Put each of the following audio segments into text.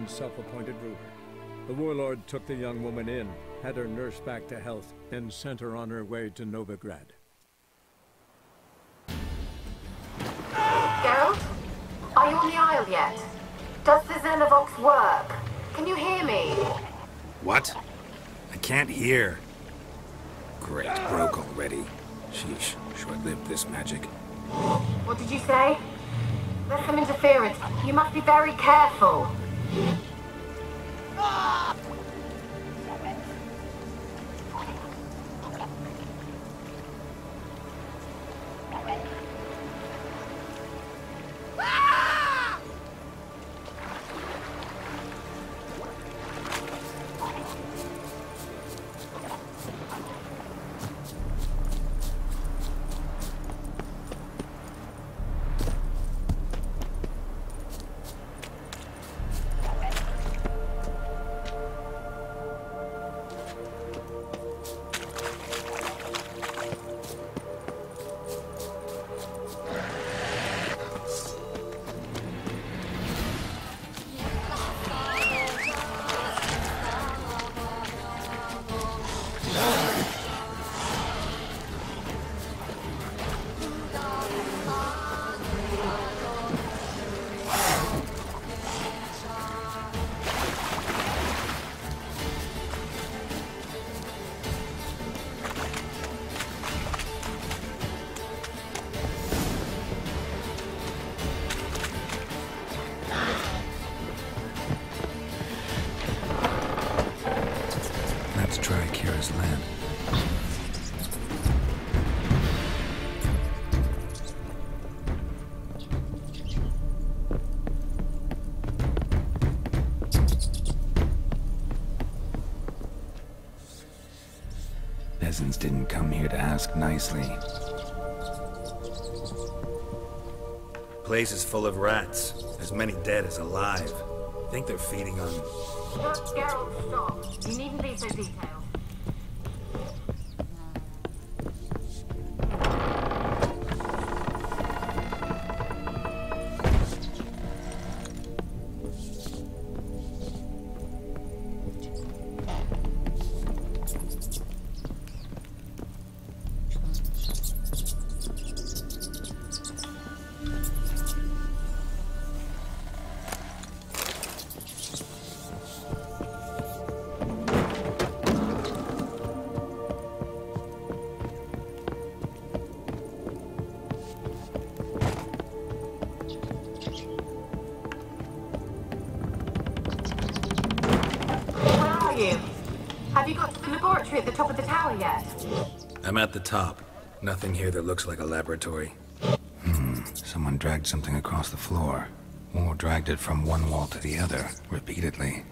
and self-appointed ruler. The warlord took the young woman in, had her nursed back to health, and sent her on her way to Novigrad. Geralt? Are you on the Isle yet? Does the Xenovox work? Can you hear me? What? I can't hear. Great, broke already. Sheesh, short-lived this magic. What did you say? There's some interference. You must be very careful. Land. Peasants didn't come here to ask nicely. Place is full of rats. As many dead as alive. Think they're feeding on... Geralt, stop. You needn't be so detailed. Have you got to the laboratory at the top of the tower yet? I'm at the top. Nothing here that looks like a laboratory. Someone dragged something across the floor. Or dragged it from one wall to the other, repeatedly.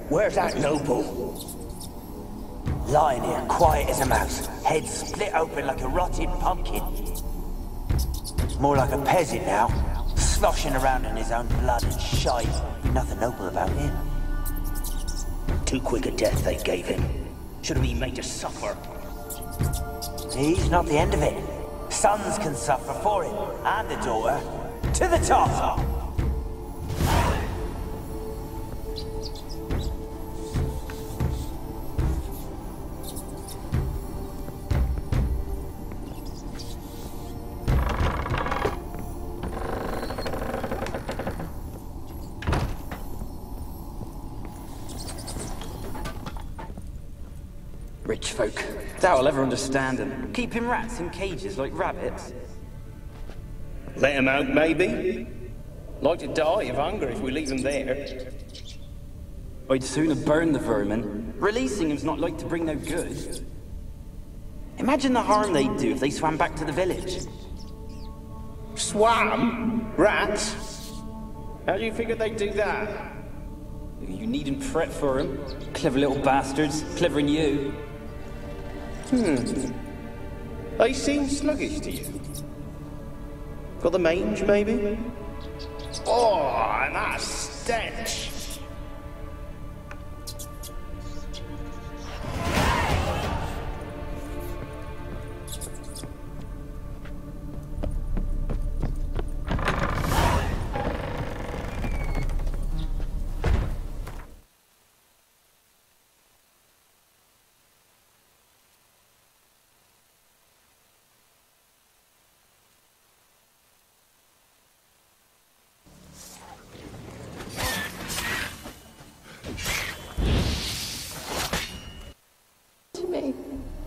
Where's that noble? Lying here, quiet as a mouse, head split open like a rotted pumpkin. More like a peasant now, sloshing around in his own blood and shite. Nothing noble about him. Too quick a death they gave him. Should have been made to suffer. He's not the end of it. Sons can suffer for him, and the daughter. To the top! Rich folk. Doubt I'll ever understand them. Keeping rats in cages like rabbits. Let them out, maybe? Like to die of hunger if we leave them there. I'd sooner burn the vermin. Releasing them's not like to bring no good. Imagine the harm they'd do if they swam back to the village. Swam? Rats? How do you figure they'd do that? You needn't fret for them. Clever little bastards. Clever than you. They seem sluggish to you. Got the mange, maybe? Oh, and that stench!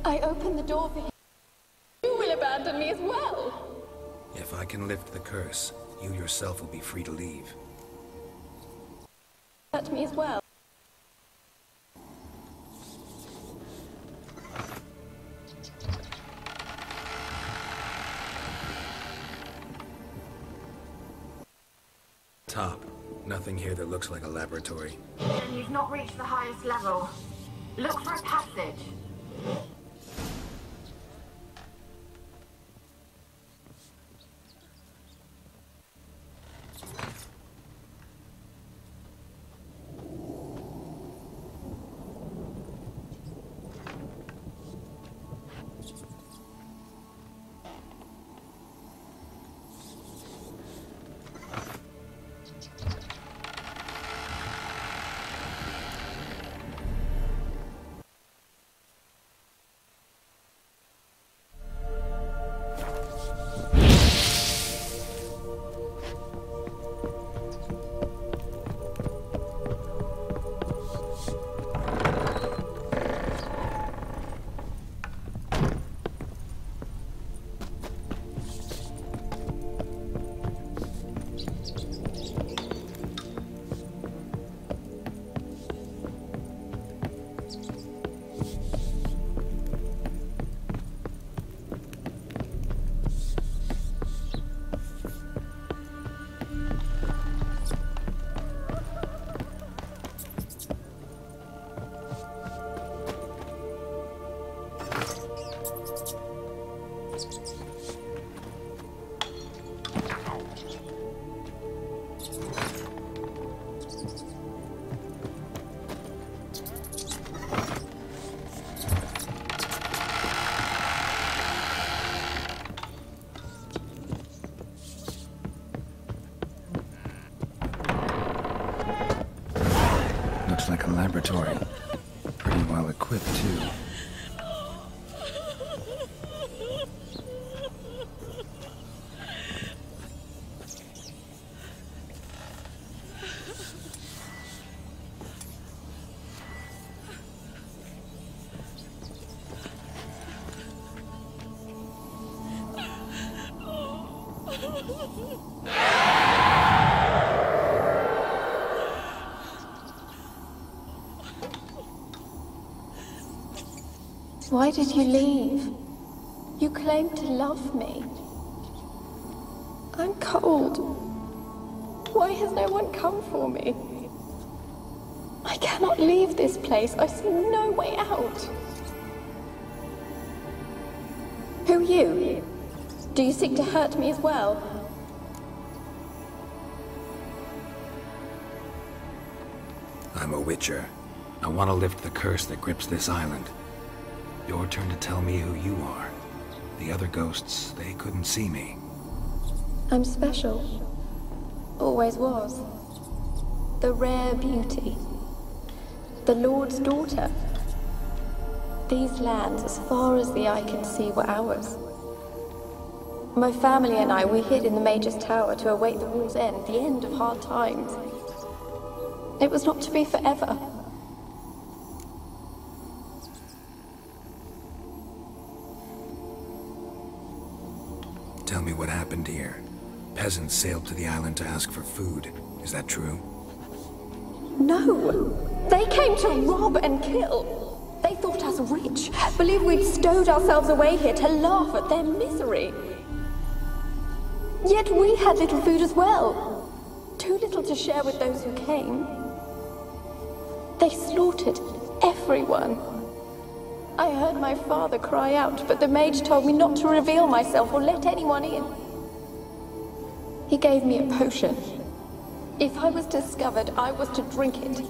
I opened the door for him. You will abandon me as well. If I can lift the curse, you yourself will be free to leave. Hurt me as well. Top. Nothing here that looks like a laboratory. Then you've not reached the highest level. Look for a passage. Looks like a laboratory. Pretty well equipped, too. Why did you leave? You claimed to love me. I'm cold. Why has no one come for me? I cannot leave this place. I see no way out. Who are you? Do you seek to hurt me as well? I'm a witcher. I want to lift the curse that grips this island. Your turn to tell me who you are. The other ghosts, they couldn't see me. I'm special. Always was. The rare beauty. The Lord's daughter. These lands, as far as the eye can see, were ours. My family and I, we hid in the Major's Tower to await the war's end, the end of hard times. It was not to be forever. Tell me what happened here. Peasants sailed to the island to ask for food. Is that true? No! They came to rob and kill. They thought us rich, believed we'd stowed ourselves away here to laugh at their misery. Yet we had little food as well. Too little to share with those who came. They slaughtered everyone. I heard my father cry out, but the mage told me not to reveal myself or let anyone in. He gave me a potion. If I was discovered, I was to drink it.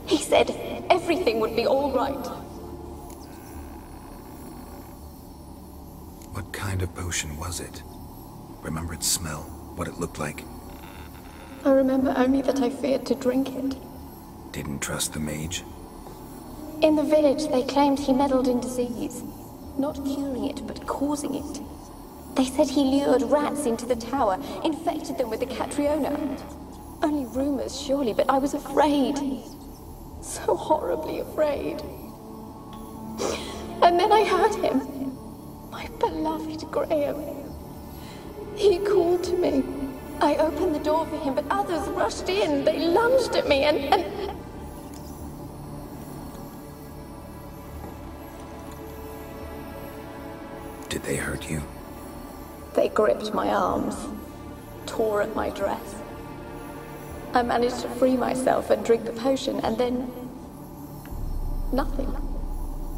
He said everything would be all right. What kind of potion was it? Remember its smell? What it looked like? I remember only that I feared to drink it. Didn't trust the mage? In the village, they claimed he meddled in disease. Not curing it, but causing it. They said he lured rats into the tower, infected them with the Catriona. Only rumors, surely, but I was afraid. So horribly afraid. And then I heard him. My beloved Graham. He called to me. I opened the door for him, but others rushed in. They lunged at me and... Did they hurt you? They gripped my arms, tore at my dress. I managed to free myself and drink the potion, and then... nothing.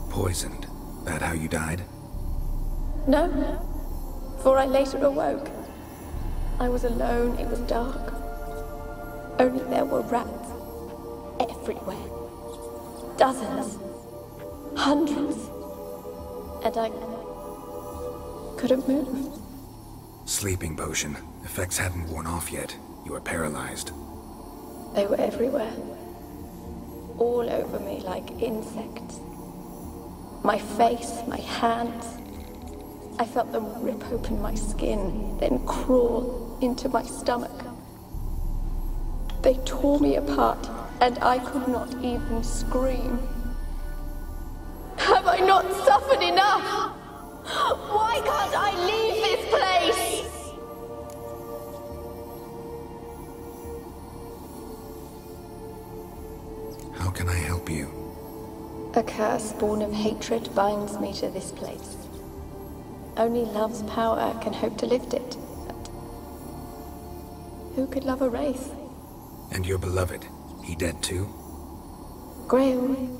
Poisoned? That how you died? No, for I later awoke. I was alone, it was dark. Only there were rats. Everywhere. Dozens. Hundreds. And I couldn't move. Sleeping potion. Effects hadn't worn off yet. You were paralyzed. They were everywhere. All over me like insects. My face, my hands. I felt them rip open my skin, then crawl into my stomach. They tore me apart, and I could not even scream. Have I not suffered enough? Why can't I leave this place? How can I help you? A curse born of hatred binds me to this place. Only love's power can hope to lift it. But who could love a wraith? And your beloved, he dead too? Graham?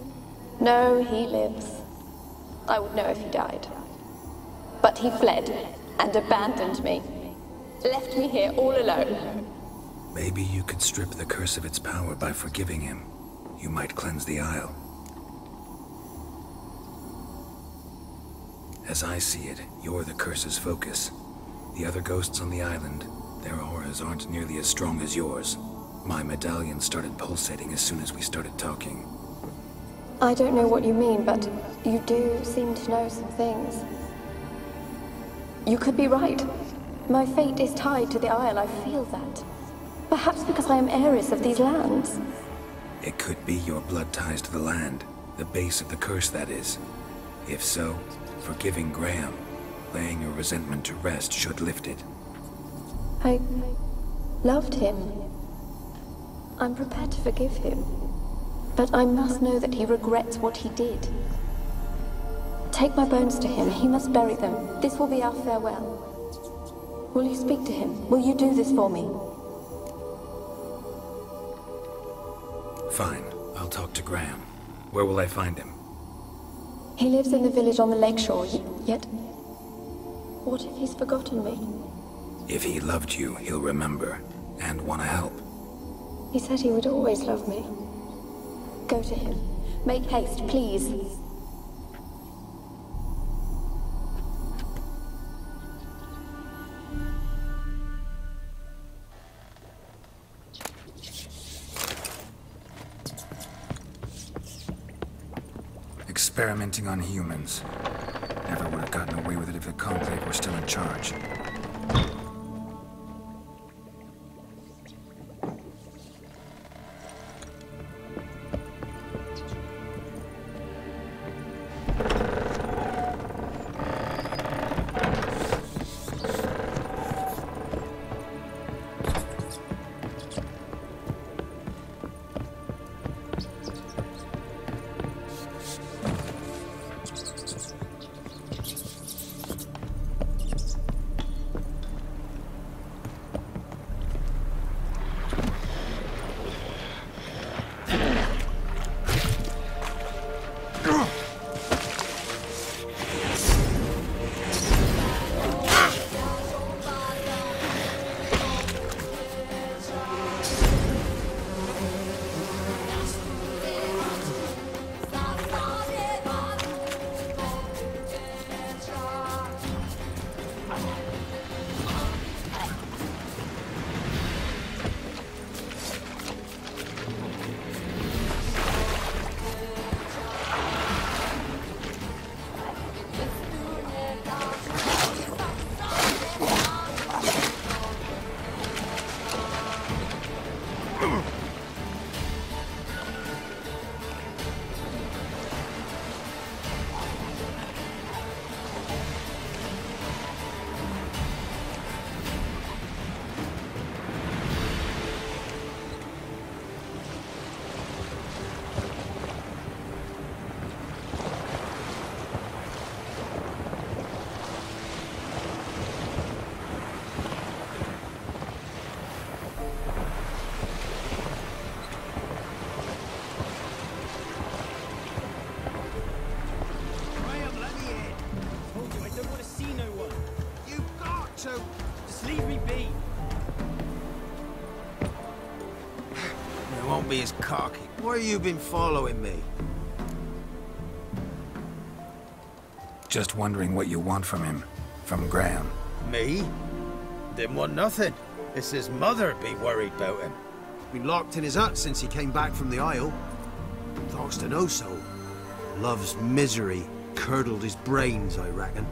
No, he lives. I would know if he died. But he fled and abandoned me. Left me here all alone. Maybe you could strip the curse of its power by forgiving him. You might cleanse the Isle. As I see it, you're the curse's focus. The other ghosts on the island, their auras aren't nearly as strong as yours. My medallion started pulsating as soon as we started talking. I don't know what you mean, but you do seem to know some things. You could be right. My fate is tied to the Isle, I feel that. Perhaps because I am heiress of these lands. It could be your blood ties to the land, the base of the curse, that is. If so, forgiving Graham, laying your resentment to rest should lift it. I loved him. I'm prepared to forgive him. But I must know that he regrets what he did. Take my bones to him. He must bury them. This will be our farewell. Will you speak to him? Will you do this for me? Fine. I'll talk to Graham. Where will I find him? He lives in the village on the lakeshore, yet... what if he's forgotten me? If he loved you, he'll remember, and want to help. He said he would always love me. Go to him. Make haste, please. Experimenting on humans. Never would have gotten away with it if the Conclave were still in charge. Be as cocky. Why have you been following me? Just wondering what you want from him. From Graham. Me? Didn't want nothing. It's his mother be worried about him. Been locked in his hut since he came back from the Isle. Talks to no soul. Love's misery curdled his brains, I reckon.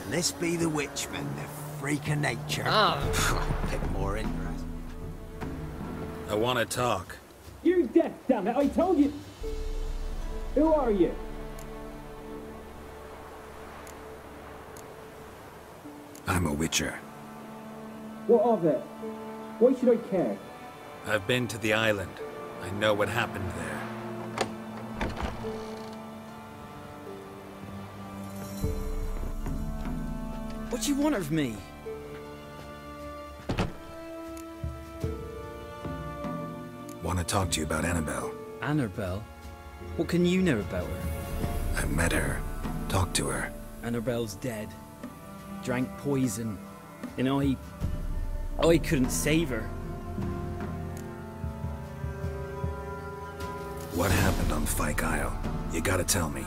And this be the witchman, the freak of nature. Pick more interest. I want to talk. You deaf, damn it! I told you. Who are you? I'm a witcher. What of it? Why should I care? I've been to the island. I know what happened there. What do you want of me? Want to talk to you about Annabelle. Annabelle? What can you know about her? I met her. Talked to her. Annabelle's dead. Drank poison. And I couldn't save her. What happened on Fyke Isle? You gotta tell me.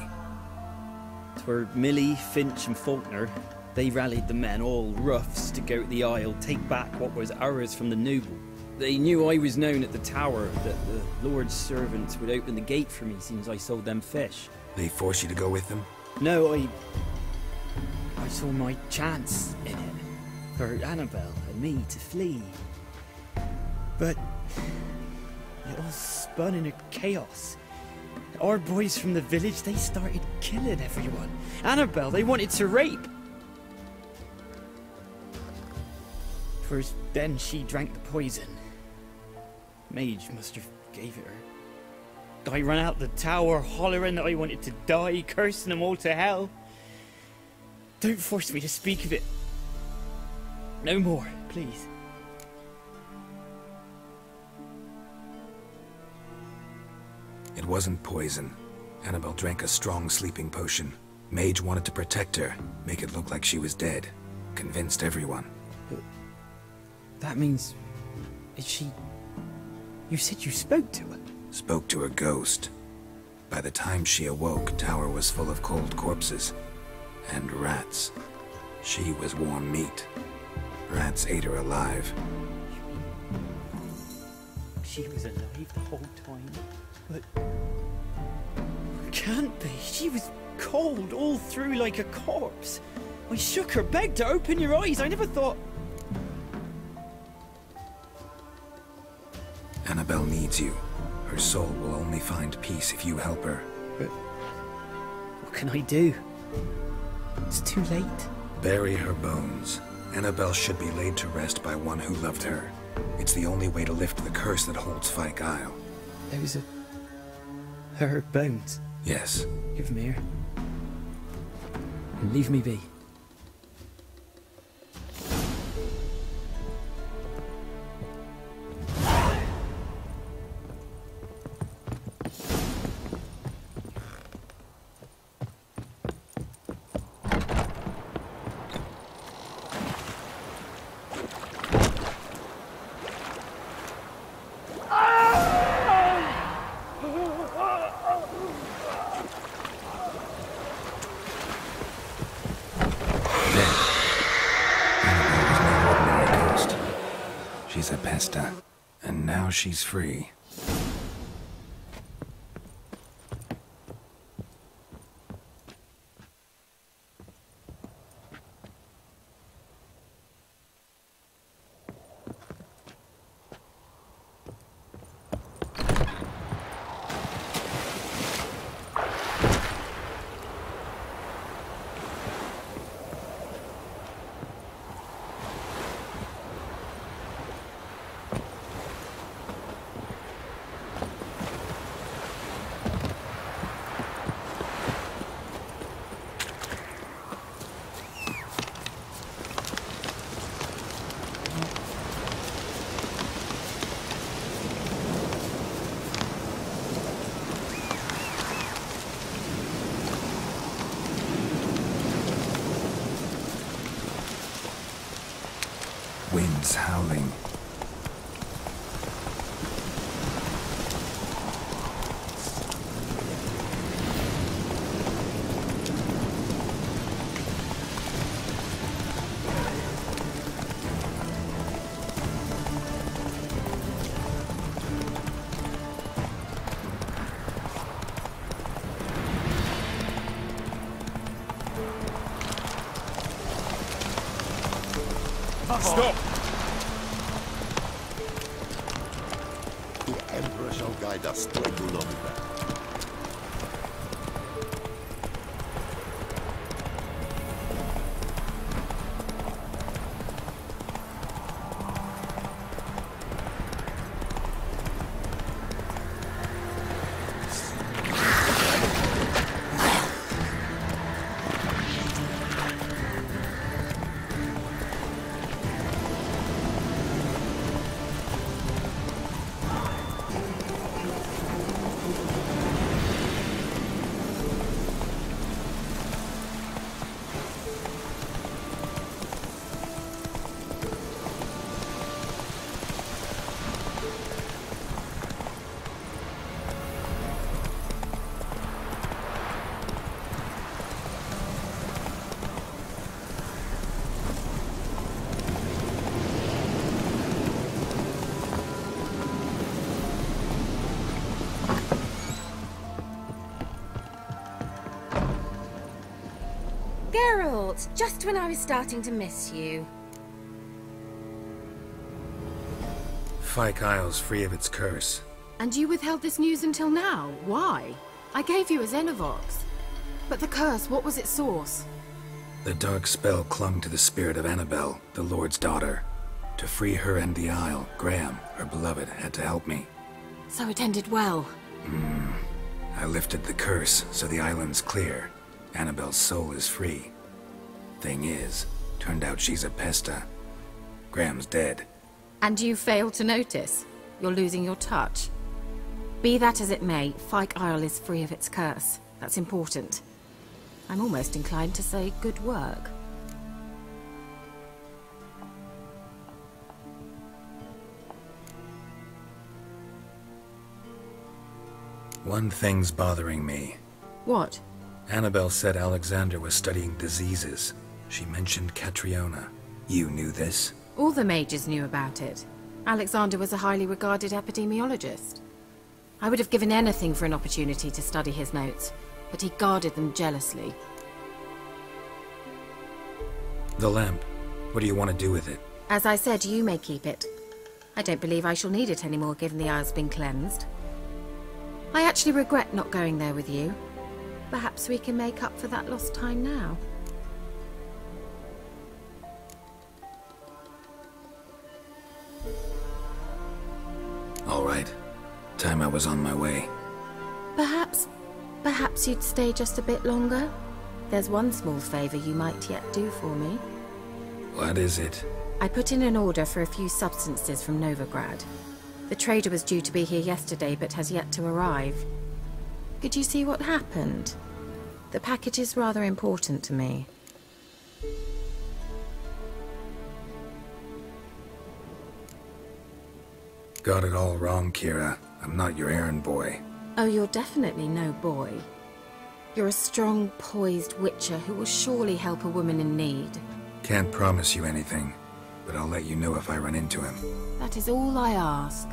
Twere Millie, Finch and Faulkner. They rallied the men, all roughs, to go to the Isle, take back what was ours from the noble. They knew I was known at the tower, that the Lord's servants would open the gate for me since I sold them fish. They force you to go with them? No, I saw my chance in it. For Annabelle and me to flee. But it all spun in a chaos. Our boys from the village, they started killing everyone. Annabelle, they wanted to rape. First, then she drank the poison. Mage must have gave it her. I ran out the tower, hollering that I wanted to die, cursing them all to hell. Don't force me to speak of it. No more, please. It wasn't poison. Annabelle drank a strong sleeping potion. Mage wanted to protect her, make it look like she was dead. Convinced everyone. But that means... is she... You said you spoke to her? Spoke to her ghost. By the time she awoke, tower was full of cold corpses. And rats. She was warm meat. Rats ate her alive. She was alive the whole time? But... can't be. She was cold all through like a corpse. I shook her, begged her, open your eyes. I never thought... Annabelle needs you. Her soul will only find peace if you help her. But what can I do? It's too late. Bury her bones. Annabelle should be laid to rest by one who loved her. It's the only way to lift the curse that holds Fyke Isle. Those are... her bones? Yes. Give them here. And leave me be. She's a pesta, and now she's free. Winds howling. Stop! The Emperor shall guide us to Prologue. Geralt, just when I was starting to miss you. Fyke Isle's free of its curse. And you withheld this news until now? Why? I gave you a Xenovox. But the curse, what was its source? The dark spell clung to the spirit of Annabelle, the Lord's daughter. To free her and the Isle, Graham, her beloved, had to help me. So it ended well. I lifted the curse, so the island's clear. Annabelle's soul is free. Thing is, turned out she's a pesta. Graham's dead. And you failed to notice? You're losing your touch. Be that as it may, Fyke Isle is free of its curse. That's important. I'm almost inclined to say good work. One thing's bothering me. What? Annabelle said Alexander was studying diseases. She mentioned Catriona. You knew this? All the mages knew about it. Alexander was a highly regarded epidemiologist. I would have given anything for an opportunity to study his notes. but he guarded them jealously. The lamp. What do you want to do with it? As I said, you may keep it. I don't believe I shall need it anymore, given the Isle's been cleansed. I actually regret not going there with you. Perhaps we can make up for that lost time now. All right. Time I was on my way. Perhaps you'd stay just a bit longer? There's one small favor you might yet do for me. What is it? I put in an order for a few substances from Novigrad. The trader was due to be here yesterday, but has yet to arrive. Could you see what happened? The package is rather important to me. Got it all wrong, Kira. I'm not your errand boy. Oh, you're definitely no boy. You're a strong, poised witcher who will surely help a woman in need. Can't promise you anything, but I'll let you know if I run into him. That is all I ask.